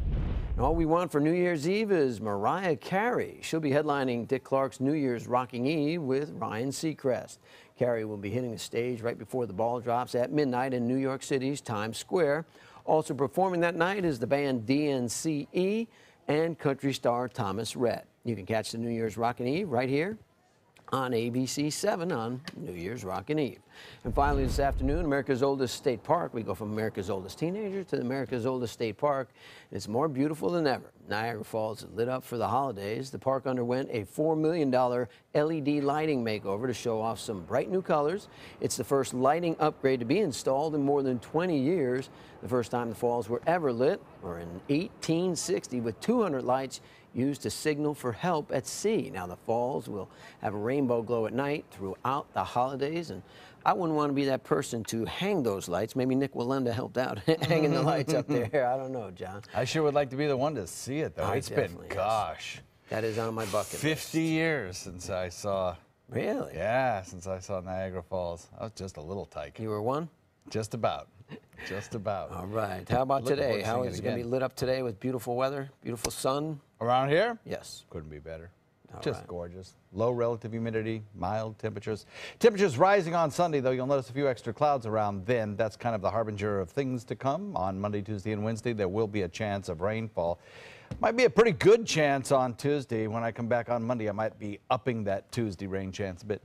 And all we want for New Year's Eve is Mariah Carey. She'll be headlining Dick Clark's New Year's Rocking Eve with Ryan Seacrest. Carey will be hitting the stage right before the ball drops at midnight in New York City's Times Square. Also performing that night is the band DNCE. and country star Thomas Rhett. You can catch the New Year's Rockin' Eve right here on ABC 7 on New Year's Rockin' Eve. And finally this afternoon, America's oldest state park. We go from America's oldest teenager to America's oldest state park. It's more beautiful than ever. Niagara Falls is lit up for the holidays. The park underwent a $4 million LED lighting makeover to show off some bright new colors. It's the first lighting upgrade to be installed in more than 20 years. The first time the falls were ever lit were in 1860 with 200 lights used to signal for help at sea. Now the falls will have a rainbow glow at night throughout the holidays, and I wouldn't want to be that person to hang those lights. Maybe Nick Wallenda helped out hanging the lights up there. I don't know, John. I sure would like to be the one to see it, though. It's been, gosh. That is on my bucket 50 years since I saw. Really? Yeah, since I saw Niagara Falls. I was just a little tyke. You were one? Just about. Just about. All right. How about today? How is it going to be lit up today with beautiful weather, beautiful sun? Around here? Yes. Couldn't be better. All Just right. gorgeous. Low relative humidity, mild temperatures. Temperatures rising on Sunday, though. You'll notice a few extra clouds around then. That's kind of the harbinger of things to come. On Monday, Tuesday, and Wednesday, there will be a chance of rainfall. Might be a pretty good chance on Tuesday. When I come back on Monday, I might be upping that Tuesday rain chance a bit.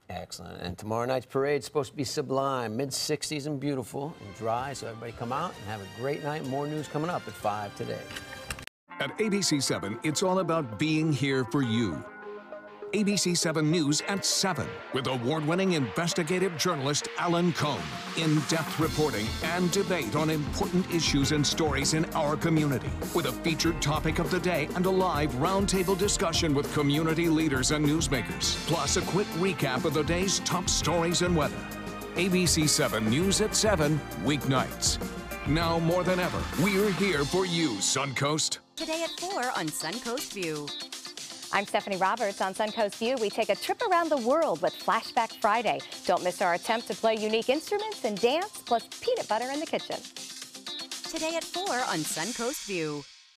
Excellent. And tomorrow night's parade is supposed to be sublime, mid-60s and beautiful and dry. So everybody come out and have a great night. More news coming up at 5 today. At ABC 7, it's all about being here for you. ABC 7 News at 7 with award-winning investigative journalist Alan Cohn. In-depth reporting and debate on important issues and stories in our community with a featured topic of the day and a live roundtable discussion with community leaders and newsmakers. Plus a quick recap of the day's top stories and weather. ABC 7 News at 7 weeknights. Now more than ever, we're here for you, Suncoast. Today at 4 on Suncoast View. I'm Stephanie Roberts. On Suncoast View, we take a trip around the world with Flashback Friday. Don't miss our attempt to play unique instruments and dance, plus peanut butter in the kitchen. Today at 4 on Suncoast View.